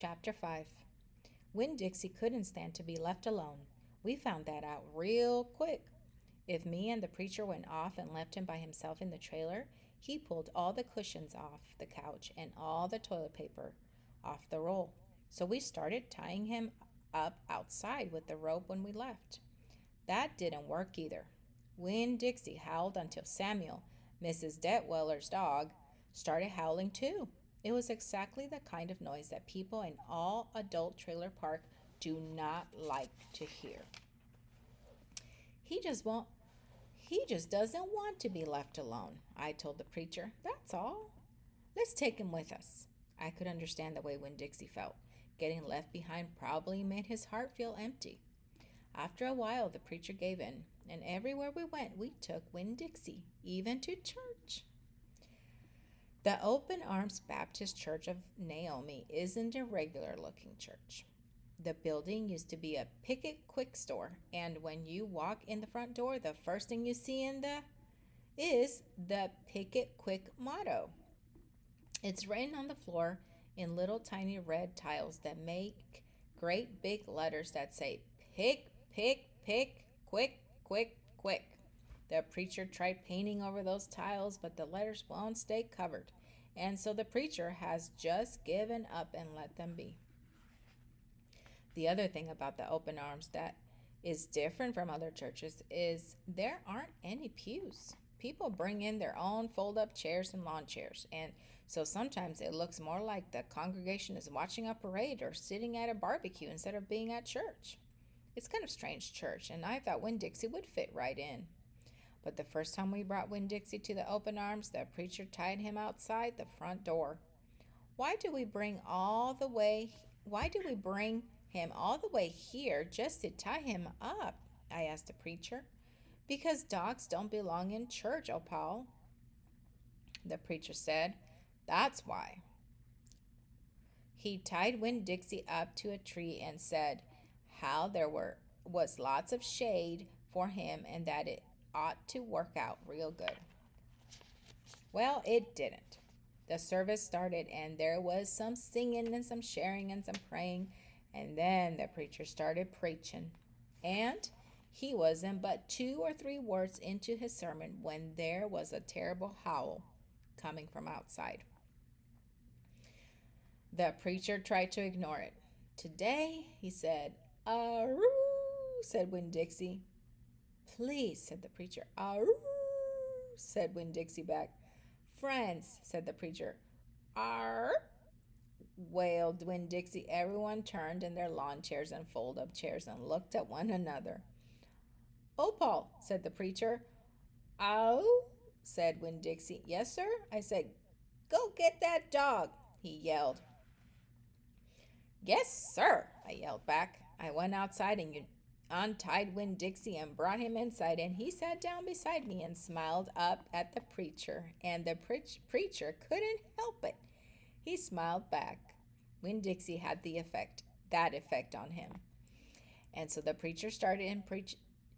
Chapter 5. Winn-Dixie couldn't stand to be left alone. We found that out real quick. If me and the preacher went off and left him by himself in the trailer, he pulled all the cushions off the couch and all the toilet paper off the roll. So we started tying him up outside with the rope when we left. That didn't work either. Winn-Dixie howled until Samuel, Mrs. Detweller's dog, started howling too. It was exactly the kind of noise that people in all adult trailer park do not like to hear. He just won't he just doesn't want to be left alone, I told the preacher. That's all. Let's take him with us. I could understand the way Winn-Dixie felt. Getting left behind probably made his heart feel empty. After a while, the preacher gave in, and everywhere we went, we took Winn-Dixie, even to church. The Open Arms Baptist Church of Naomi isn't a regular looking church. The building used to be a Picket Quick store, and when you walk in the front door, the first thing you see is the Picket Quick motto. It's written on the floor in little tiny red tiles that make great big letters that say pick, pick, pick, quick, quick, quick. The preacher tried painting over those tiles, but the letters won't stay covered. And so the preacher has just given up and let them be. The other thing about the open arms that is different from other churches is there aren't any pews. People bring in their own fold up chairs and lawn chairs, and so sometimes it looks more like the congregation is watching a parade or sitting at a barbecue instead of being at church. It's kind of strange church, and I thought Winn-Dixie would fit right in. But the first time we brought Winn-Dixie to the open arms, the preacher tied him outside the front door. Why do we bring all the way why do we bring him all the way here just to tie him up? I asked the preacher. Because dogs don't belong in church, oh Paul, the preacher said. That's why. He tied Winn-Dixie up to a tree and said how was lots of shade for him and that it ought to work out real good. Well, it didn't. The service started and there was some singing and some sharing and some praying, and then the preacher started preaching. And he wasn't but 2 or 3 words into his sermon when there was a terrible howl coming from outside. The preacher tried to ignore it. Today, he said, "Aroo," said Winn-Dixie. "Please," said the preacher. "Aroo," said Winn-Dixie back. "Friends," said the preacher. "Arr," wailed Winn-Dixie. Everyone turned in their lawn chairs and fold-up chairs and looked at one another. "Oh, Paul," said the preacher. "Ow," said Winn-Dixie. "Yes, sir," I said. "Go get that dog," he yelled. "Yes, sir," I yelled back. I went outside and untied Winn-Dixie and brought him inside, and he sat down beside me and smiled up at the preacher, and the preacher couldn't help it. He smiled back. Winn-Dixie had that effect on him. And so the preacher started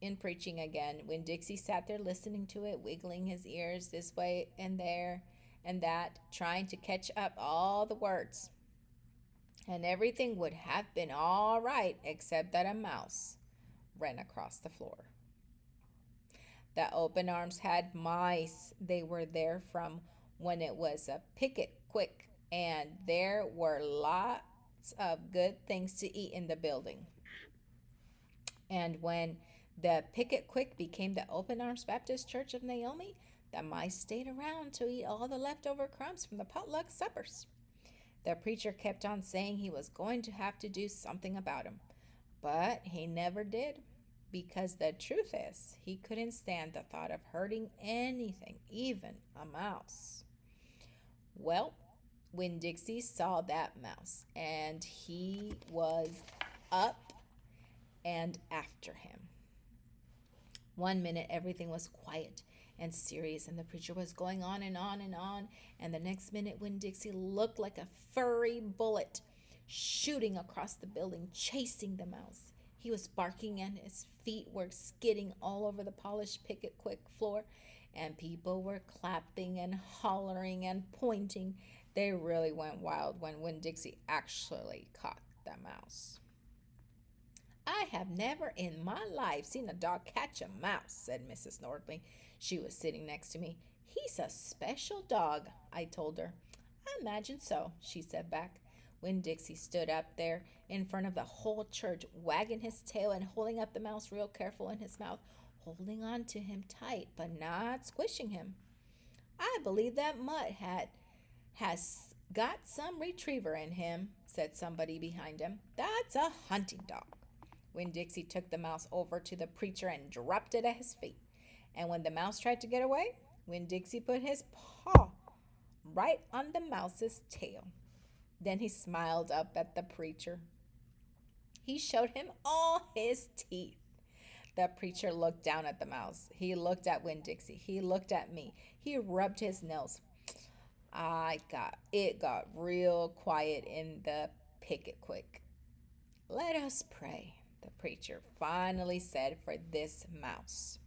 in preaching again. Winn-Dixie sat there listening to it, wiggling his ears this way and there and that, trying to catch up all the words. And everything would have been all right except that a mouse ran across the floor. The open arms had mice. They were there from when it was a Picket Quick, and there were lots of good things to eat in the building. And when the Picket Quick became the Open Arms Baptist Church of Naomi, the mice stayed around to eat all the leftover crumbs from the potluck suppers. The preacher kept on saying he was going to have to do something about him, but he never did, because the truth is, he couldn't stand the thought of hurting anything, even a mouse. Well, Winn-Dixie saw that mouse, and he was up and after him. One minute everything was quiet and serious, and the preacher was going on and on and on, and the next minute Winn-Dixie looked like a furry bullet shooting across the building, chasing the mouse. He was barking and his feet were skidding all over the polished Picket Quick floor, and people were clapping and hollering and pointing. They really went wild when Winn-Dixie actually caught the mouse. I have never in my life seen a dog catch a mouse, said Mrs. Nordley. She was sitting next to me. He's a special dog, I told her. I imagine so, she said back. Winn-Dixie stood up there in front of the whole church, wagging his tail and holding up the mouse real careful in his mouth, holding on to him tight but not squishing him. I believe that Mutt has got some retriever in him, said somebody behind him. That's a hunting dog. Winn-Dixie took the mouse over to the preacher and dropped it at his feet. And when the mouse tried to get away, Winn-Dixie put his paw right on the mouse's tail. Then he smiled up at the preacher. He showed him all his teeth. The preacher looked down at the mouse. He looked at Winn-Dixie. He looked at me. He rubbed his nose. It got real quiet in the picket quick. Let us pray, the preacher finally said for this mouse.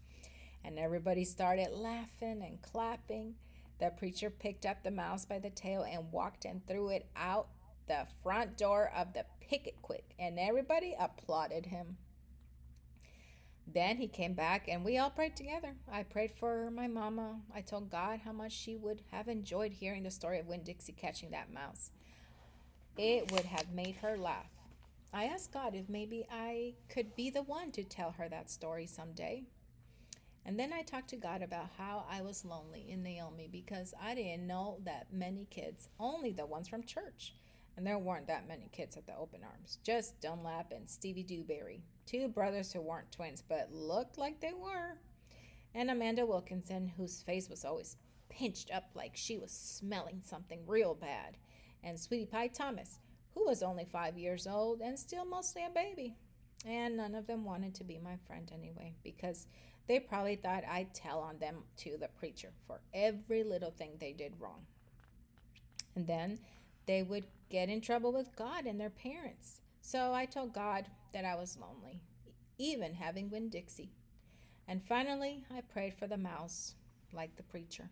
And everybody started laughing and clapping. The preacher picked up the mouse by the tail and walked and threw it out the front door of the picket quick, and everybody applauded him. Then he came back and we all prayed together. I prayed for my mama. I told God how much she would have enjoyed hearing the story of Winn-Dixie catching that mouse. It would have made her laugh. I asked God if maybe I could be the one to tell her that story someday. And then I talked to God about how I was lonely in Naomi because I didn't know that many kids, only the ones from church. And there weren't that many kids at the open arms, just Dunlap and Stevie Dewberry, two brothers who weren't twins but looked like they were, and Amanda Wilkinson, whose face was always pinched up like she was smelling something real bad, and Sweetie Pie Thomas, who was only 5 years old and still mostly a baby. And none of them wanted to be my friend anyway, because they probably thought I'd tell on them to the preacher for every little thing they did wrong. And then they would get in trouble with God and their parents. So I told God that I was lonely, even having Winn-Dixie. And finally, I prayed for the mouse, like the preacher.